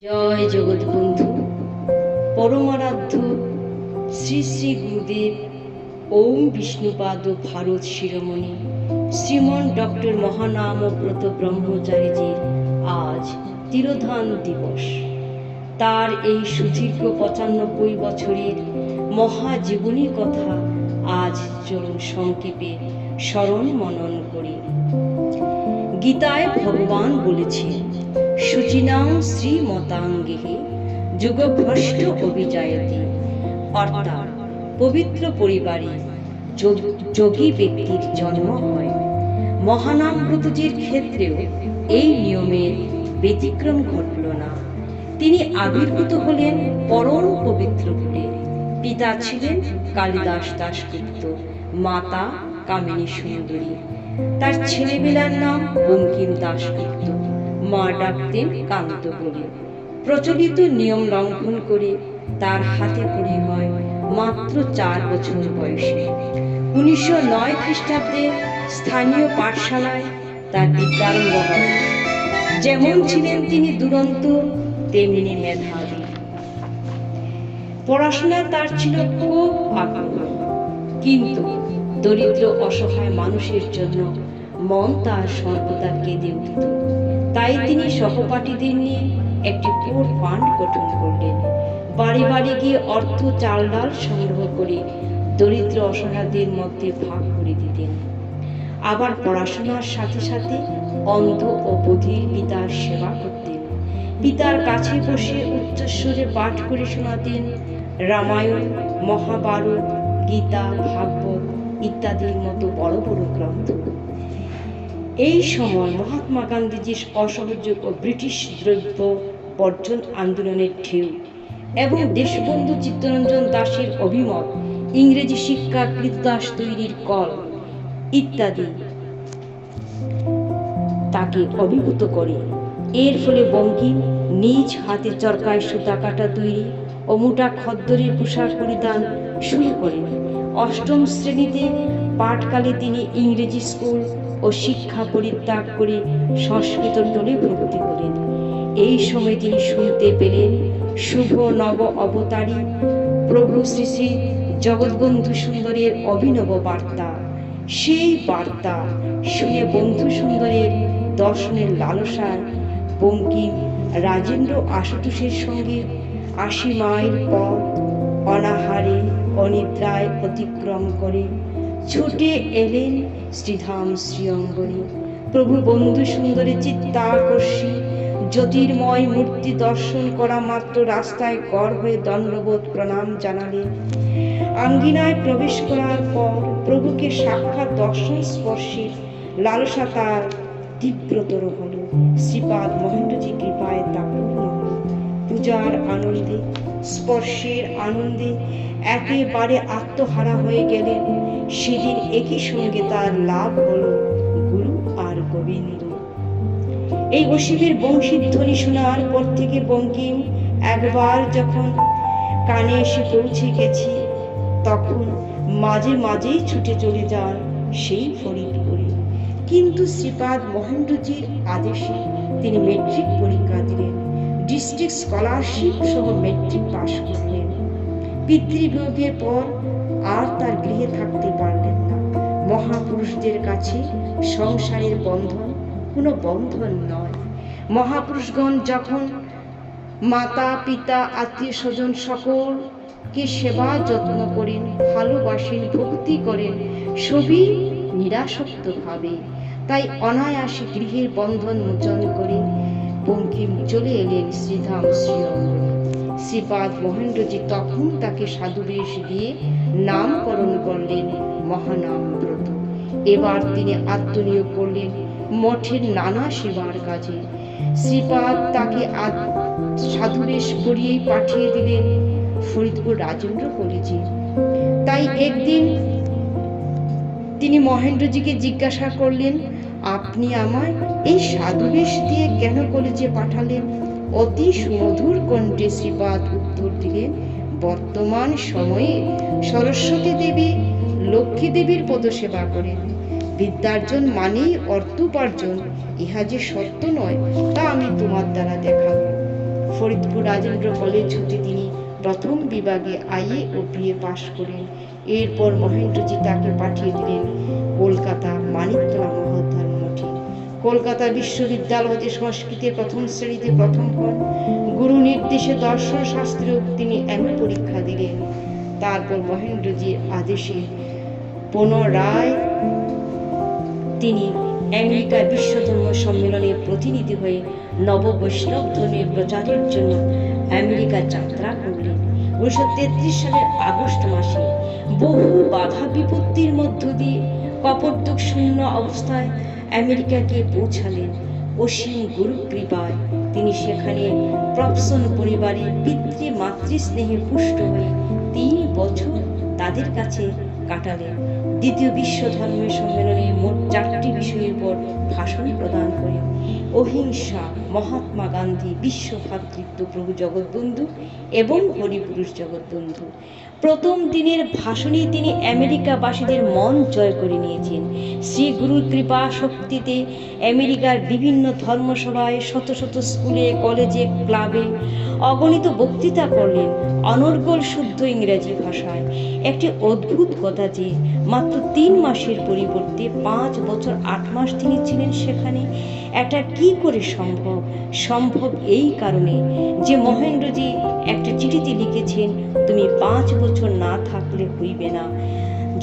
জয় জগৎবন্ধু পরমারাধ্য শ্রী শ্রী গুরুদেব ওম বিষ্ণুপাদ ভারত শিরোমণি শ্রীমন ডক্টর মহানামব্রত ব্রহ্মচারীজির আজ তিরোধান দিবস। তার এই সুদীর্ঘ ৯৫ বছরের মহাজীবনী কথা আজ চলুন সংক্ষেপে স্মরণ মনন করি। গীতায় ভগবান বলেছেন, শুচিনাং শ্রীমতাঙ্গেহে যুগভ্রষ্ট অভিজায়তে, অর্থাৎ পবিত্র পরিবারে যোগী ব্যক্তির জন্ম হয়। মহানামব্রতজির ক্ষেত্রেও এই নিয়মের ব্যতিক্রম ঘটল না। তিনি আবির্ভূত হলেন পরম পবিত্র কুলে। পিতা ছিলেন কালিদাস দাশগুপ্ত, মাতা কামিনী সুন্দরী। তার ছেলেবেলার নাম বঙ্কিম দাশগুপ্ত, মা ডাকতেন কান্ত বলে। প্রচলিত নিয়ম লঙ্ঘন করে তার হাতে খড়ি হয় মাত্র ৪ বছর বয়সে। ১৯০৯ খ্রিস্টাব্দে স্থানীয় পাঠশালায় তার বিদ্যারম্ভ হয়। যেমন ছিলেন তিনি দুরন্ত, তেমনি মেধাবী। পড়াশোনায় তার ছিল খুব আগ্রহ, কিন্তু দরিদ্র অসহায় মানুষের জন্য মন তার সর্বদা কেঁদে উঠত। তাই তিনি সহপাঠীদের নিয়ে একটি পুর ফান্ড গঠন করলেন। বাড়ি বাড়ি গিয়ে অর্থ চাল ডাল সংগ্রহ করে দরিদ্র অসহায়দের মধ্যে ভাগ করে দিতেন। আবার পড়াশোনার সাথে সাথে অন্ধ ও বধির পিতার সেবা করতেন। পিতার কাছে বসে উচ্চস্বরে পাঠ করে শোনাতেন রামায়ণ, মহাভারত, গীতা, ভাগবত ইত্যাদির মতো বড় বড় গ্রন্থ। এই সময় মহাত্মা গান্ধীজির অসহযোগ ও ব্রিটিশ দ্রব্য বর্জন আন্দোলনের ঢেউ এবং দেশবন্ধু চিত্তরঞ্জন দাশের অভিমত, ইংরেজি শিক্ষা কৃতদাস তৈরির কল ইত্যাদি তাকে অভিভূত করে। এর ফলে বঙ্কিম নিজ হাতে চরকায় সুতা কাটা তৈরি ও মোটা খদ্দরের পোশাক পরিধান শুরু করেন। ৮ম শ্রেণীতে পাঠকালে তিনি ইংরেজি স্কুল ও শিক্ষা পরিত্যাগ করে সংস্কৃত টোলে ভর্তি হলেন। এই সময় তিনি শুনতে পেলেন শুভ নব অবতারী প্রভু শ্রী শ্রী জগৎবন্ধু সুন্দরের অভিনব বার্তা। সেই বার্তা শুনে বন্ধু সুন্দরের দর্শনের লালসায় বঙ্কিম রাজেন্দ্র আশুতোষের সঙ্গে ৮০ মাইল পথ অনাহারে অনিদ্রায় অতিক্রম করে ছুটে এলেন শ্রীধাম শ্রীঅঙ্গনে। প্রভু বন্ধু সুন্দরের চিত্তাকর্ষী জ্যোতির্ময় মূর্তি দর্শন করা মাত্র রাস্তায় গড় হয়ে দণ্ডবোধ প্রণাম জানালেন। আঙ্গিনায় প্রবেশ করার পর প্রভুকে সাক্ষাৎ দর্শন স্পর্শের লালসা তার তীব্রতর হল। শ্রীপাদ মহেন্দ্রজি কৃপায় তা পূর্ণ হল। পূজার আনন্দে, স্পর্শের আনন্দে একেবারে আত্মহারা হয়ে গেলেন। সেদিন একই সঙ্গে তার লাভ হলো গুরু আর গোবিন্দ। এই অসীমের বংশীধ্বনি শোনার পর থেকে বঙ্কিম একবার যখন কানে এসে পৌঁছে গেছে, তখন মাঝে মাঝেই ছুটে চলে যান সেই ফরিদপুরে। কিন্তু শ্রীপাদ মহেন্দ্রজির আদেশে তিনি মেট্রিক পরীক্ষা দিলেন, ডিস্ট্রিক্ট স্কলারশিপ সহ মেট্রিক পাশ করলেন। পিতৃবিয়োগের পর আর তার গৃহে থাকতে পারলেন না। মহাপুরুষদের কাছে সংসারের বন্ধন কোনো বন্ধন নয়। মহাপুরুষগণ যখন মাতা পিতা আত্মীয় স্বজন সকলকে সেবা যত্ন করেন, ভালোবাসেন, ভক্তি করেন, সবই নিরাসক্ত ভাবে। তাই অনায়াসে গৃহের বন্ধন মোচন করে বঙ্কিম চলে এলেন শ্রীধাম শ্রীঅঙ্গনে। শ্রীপাদ মহেন্দ্রজি তখন তাকে সাধুবেশ দিয়ে নামকরণ করলেন মহানামব্রত। এবার তিনি আত্মনিয়োগ করলেন মঠের নানা সেবার কাজে। শ্রীপাদ তাকে সাধুবেশ করিয়েই পাঠিয়ে দিলেন ফরিদপুর রাজেন্দ্র কলেজে। তাই একদিন তিনি মহেন্দ্রজিকে জিজ্ঞাসা করলেন, আপনি আমায় এই সাধুবেশ দিয়ে কেন কলেজে পাঠালেন? অতি সুমধুর কণ্ঠে শ্রীপাদ উত্তর দিলেন, বর্তমান সময়ে সরস্বতী দেবী লক্ষ্মী দেবীর পদসেবা করেন। বিদ্যার্জন মানেই অর্থ উপার্জন, ইহা যে সত্য নয় তা আমি তোমার দ্বারা দেখাবো। ফরিদপুর রাজেন্দ্র কলেজ হতে তিনি প্রথম বিভাগে আইএ ও বিএ পাশ করেন। এরপর মহেন্দ্রজি তাকে পাঠিয়ে দিলেন কলকাতা মানিকতলা মহোধর্ম মঠে। কলকাতা বিশ্ববিদ্যালয় হতে সংস্কৃতের প্রথম শ্রেণীতে প্রথম হন। গুরু নির্দেশে দর্শন শাস্ত্রেও তিনি এমএ পরীক্ষা দিলেন। তারপর মহেন্দ্রজির আদেশে পুনরায় তিনি আমেরিকা বিশ্ব ধর্ম সম্মেলনের প্রতিনিধি হয়ে নব বৈষ্ণব ধর্মের প্রচারের জন্য আমেরিকা যাত্রা করলেন। 1933 সালের আগস্ট মাসে বহু বাধা বিপত্তির মধ্য দিয়ে কপর্দক শূন্য অবস্থায় আমেরিকাকে পৌঁছালেন। অসীম গুরু কৃপায় তিনি সেখানে প্রফসন পরিবারের পিতৃ মাতৃ স্নেহে পুষ্ট হয়ে 3 বছর তাদের কাছে কাটালেন। দ্বিতীয় বিশ্ব ধর্মের সম্মেলনে মোট 4টি বিষয়ের উপর ভাষণ প্রদান করেন: অহিংসা, মহাত্মা গান্ধী, বিশ্ব ভ্রাতৃত্ব, প্রভু জগৎবন্ধু এবং হরিপুরুষ জগৎবন্ধু। প্রথম দিনের ভাষণেই তিনি আমেরিকাবাসীদের মন জয় করে নিয়েছেন। শ্রী গুরুর কৃপা শক্তিতে আমেরিকার বিভিন্ন ধর্মসভায়, শত শত স্কুলে, কলেজে, ক্লাবে অগণিত বক্তৃতা করলেন অনর্গল শুদ্ধ ইংরেজি ভাষায়। একটি অদ্ভুত কথা যে মাত্র 3 মাসের পরিবর্তে 5 বছর 8 মাস তিনি ছিলেন সেখানে। এটা কি করে সম্ভব? সম্ভব এই কারণে যে মহেন্দ্রজি একটা চিঠিতে লিখেছেন, তুমি 5 বছর না থাকলে হইবে না।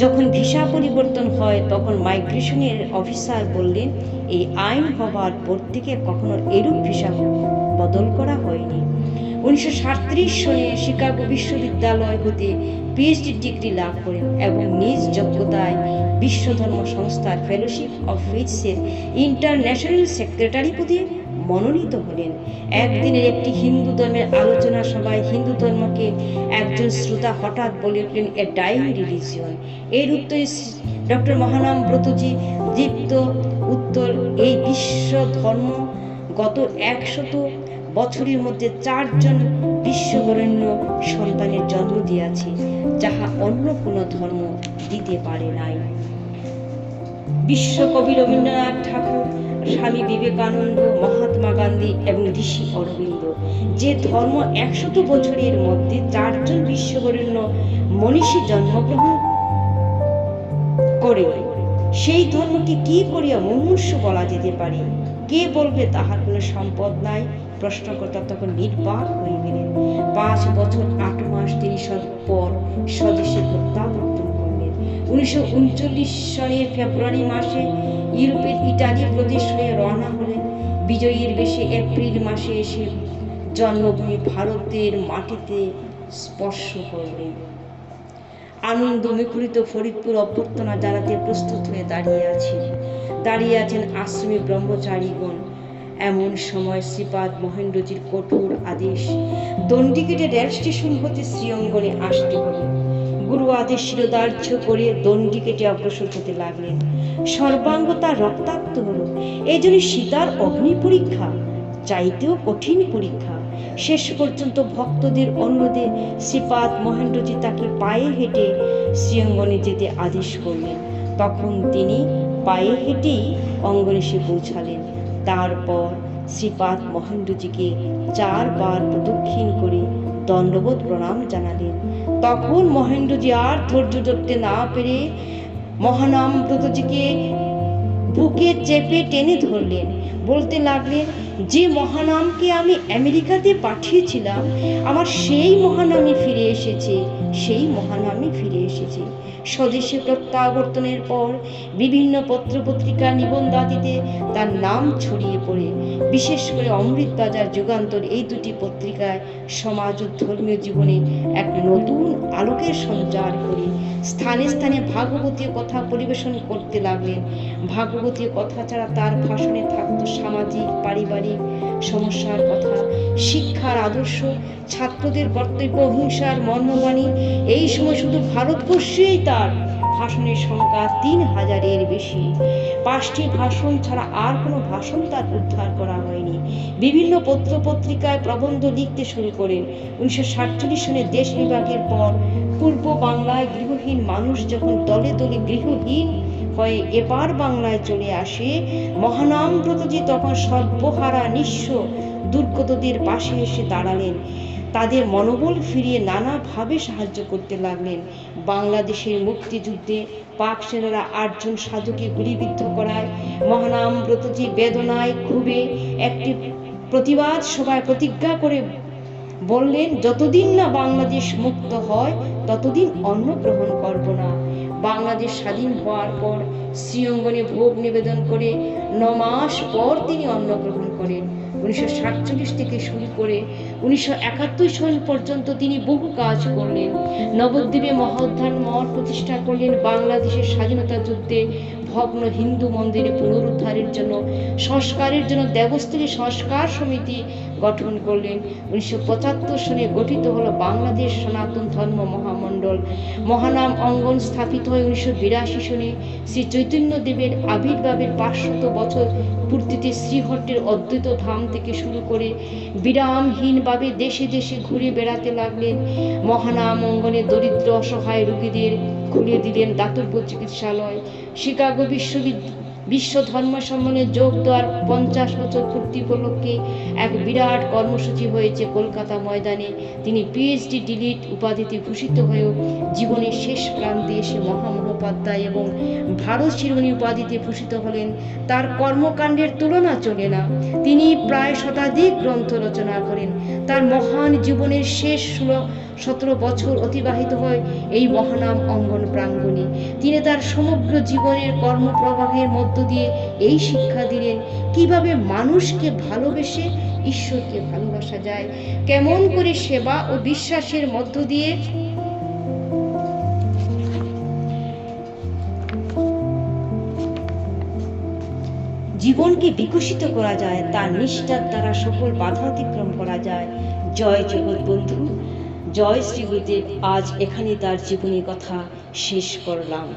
যখন ভিসা পরিবর্তন হয় তখন মাইগ্রেশনের অফিসার বললেন, এই আইন হবার পর থেকে কখনো এরূপ ভিসা বদল করা হয়নি। 1937 সনে শিকাগো বিশ্ববিদ্যালয় হতে পিএইচডি ডিগ্রি লাভ করেন এবং নিজ যোগ্যতায় বিশ্ব ধর্ম সংস্থার ফেলোশিপ অফ ফেথসের ইন্টারন্যাশনাল সেক্রেটারি পদে মনোনীত হলেন। একদিনের একটি হিন্দু ধর্মের আলোচনা সভায় হিন্দু ধর্মকে একজন শ্রোতা হঠাৎ বলে উঠলেন, এ ডাইং রিলিজিয়ন। এর উত্তরে ডক্টর মহানাম ব্রতজি দীপ্ত উত্তর, এই বিশ্ব ধর্ম গত 100 বছরের মধ্যে 4 জন বিশ্ববরেণ্য সন্তানের জন্ম দিয়েছে, যাহা অন্য কোনো ধর্ম দিতে পারে নাই। বিশ্বকবি রবীন্দ্রনাথ ঠাকুর, স্বামী বিবেকানন্দ, মহাত্মা গান্ধী এবং ঋষি অরবিন্দ যে ধর্ম 100 বছরের মধ্যে 4 জন বিশ্ববরেণ্য মনীষী জন্মগ্রহণ করে, সেই ধর্মকে কি করিয়া মুমূর্ষু বলা যেতে পারে? কে বলবে তাহার কোনো সম্পদ নাই? প্রশ্নকর্তা তখন নির্বাক হয়ে গেলেন। 5 বছর 8 মাস তিনি পর স্বদেশে প্রত্যাবর্তন করলেন। 1939 সনের ফেব্রুয়ারি মাসে ইউরোপের ইটালি প্রদেশ হয়ে রওনা হলেন। বিজয়ীর বেশে এপ্রিল মাসে এসে জন্মভূমি ভারতের মাটিতে স্পর্শ করলেন। আনন্দ মুখরিত ফরিদপুর অভ্যর্থনা জানাতে প্রস্তুত হয়ে দাঁড়িয়ে আছেন আশ্রমী ব্রহ্মচারীগণ। এমন সময় শ্রীপাদ মহেন্দ্রজির কঠোর আদেশ, দণ্ডিকেটে রেল স্টেশন হতে শ্রীঅঙ্গনে আসতে হবে। গুরু আদেশ শিরোধার্য করে দণ্ডিকেটে অগ্রসর হতে লাগলেন। সর্বাঙ্গ তার রক্তাক্ত হলো। এই জন্য সীতার অগ্নি পরীক্ষা চাইতেও কঠিন পরীক্ষা। শেষ পর্যন্ত ভক্তদের অনুরোধে শ্রীপাদ মহেন্দ্রজি তাকে পায়ে হেঁটে শ্রীঅঙ্গনে যেতে আদেশ করলেন। তখন তিনি পায়ে হেঁটেই অঙ্গনে এসে পৌঁছালেন। তারপর শ্রীপাদ মহেন্দ্রজিকে 4 বার প্রদক্ষিণ করে দণ্ডবোধ প্রণাম জানালেন। তখন মহেন্দ্রজি আর ধৈর্য ধরতে না পেরে মহানাম ব্রতজিকে বুকে চেপে টেনে ধরলেন। বলতে লাগলেন, যে মহানামকে আমি আমেরিকাতে পাঠিয়েছিলাম, আমার সেই মহানামই ফিরে এসেছে, সেই মহানামই ফিরে এসেছে। স্বদেশে প্রত্যাবর্তনের পর বিভিন্ন পত্রপত্রিকা নিবন্ধাদিতে তার নাম ছড়িয়ে পড়ে। বিশেষ করে অমৃতবাজার, যুগান্তর এই 2টি পত্রিকায় সমাজ ও ধর্মীয় জীবনে এক নতুন আলোকের সঞ্চার করে স্থানে স্থানে ভাগবতীয় কথা পরিবেশন করতে লাগলেন। ভাগবতীয় কথা ছাড়া তার ভাষণে থাকতো সামাজিক পারিবারিক সমস্যার কথা, শিক্ষার আদর্শ, ছাত্রদের কর্তব্য, অহিংসার মর্মবাণী। এই সময় শুধু ভারতবর্ষেই তার ভাষণের সংখ্যা 3000-এর বেশি। 5টি ভাষণ ছাড়া আর কোনো ভাষণ তার উদ্ধার করা হয়নি। বিভিন্ন পত্রপত্রিকায় প্রবন্ধ লিখতে শুরু করেন। 1947 সনে দেশ বিভাগের পর পূর্ব বাংলায় গৃহহীন মানুষ যখন দলে দলে গৃহহীন হয়ে এপার বাংলায় চলে আসে, মহানাম ব্রতজি তখন সর্বহারা নিঃস্ব দুর্গতদের পাশে এসে দাঁড়ালেন, তাদের মনোবল ফিরিয়ে নানাভাবে সাহায্য করতে লাগলেন। বাংলাদেশের মুক্তিযুদ্ধে পাক সেনারা 8 জন সাধুকে গুলিবিদ্ধ করায় মহানাম ব্রতজি বেদনায় ক্ষোভে একটি প্রতিবাদ সভায় প্রতিজ্ঞা করে বললেন, যতদিন না বাংলাদেশ মুক্ত হয় ততদিন অন্ন গ্রহণ করব না। বাংলাদেশ স্বাধীন হওয়ার পর শ্রীঅঙ্গনে ভোগ নিবেদন করে 9 মাস পর তিনি অন্ন গ্রহণ করেন। 1947 থেকে শুরু করে 1971 সাল পর্যন্ত তিনি বহু কাজ করলেন। নবদ্বীপে মহোদ্ধার মঠ প্রতিষ্ঠা করলেন। বাংলাদেশের স্বাধীনতা যুদ্ধে ভগ্ন হিন্দু মন্দিরে পুনরুদ্ধারের জন্য সংস্কারের জন্য দেবস্থলী সংস্কার সমিতি গঠন করলেন। 1975 সালে গঠিত হলো বাংলাদেশ সনাতন ধর্ম মহামণ্ডল। মহানাম অঙ্গন স্থাপিত হয় 1982 সালে। শ্রী চৈতন্য দেবের আবির্ভাবের 500 বছর পূর্তিতে শ্রীহট্টের অদ্বৈত ধাম থেকে শুরু করে বিরামহীনভাবে দেশে দেশে ঘুরে বেড়াতে লাগলেন। মহানাম অঙ্গনে দরিদ্র অসহায় রোগীদের খুলে দিলেন দাতব্য চিকিৎসালয়। শিকাগো বিশ্ব ধর্ম সম্মেলনে যোগ দেওয়ার 50 বছর পূর্তি উপলক্ষে এক বিরাট কর্মসূচি হয়েছে কলকাতা ময়দানে। তিনি পিএইচডি ডিলিট উপাধিতে ভূষিত হয়েও জীবনের শেষ প্রান্তে এসে মহামহোপাধ্যায় এবং ভারত শিরোমণি উপাধিতে ভূষিত হলেন। তার কর্মকাণ্ডের তুলনা চলে না। তিনি প্রায় শতাধিক গ্রন্থ রচনা করেন। তার মহান জীবনের শেষ 17 বছর অতিবাহিত হয় এই মহানাম অঙ্গন প্রাঙ্গণে। তিনি তার সমগ্র জীবনের কর্মপ্রবাহের মধ্য দিয়ে এই শিক্ষা দিলেন, কিভাবে মানুষকে ভালোবেসে ঈশ্বরকে ভালোবাসা যায়, কেমন করে সেবা ও বিশ্বাসের মধ্য দিয়ে জীবনকে বিকশিত করা যায়, তার নিষ্ঠার দ্বারা সকল বাধা অতিক্রম করা যায়। জয় জগৎ বন্ধু, জয় শ্রী গুরুদেব। আজ এখানে তার জীবনী কথা শেষ করলাম।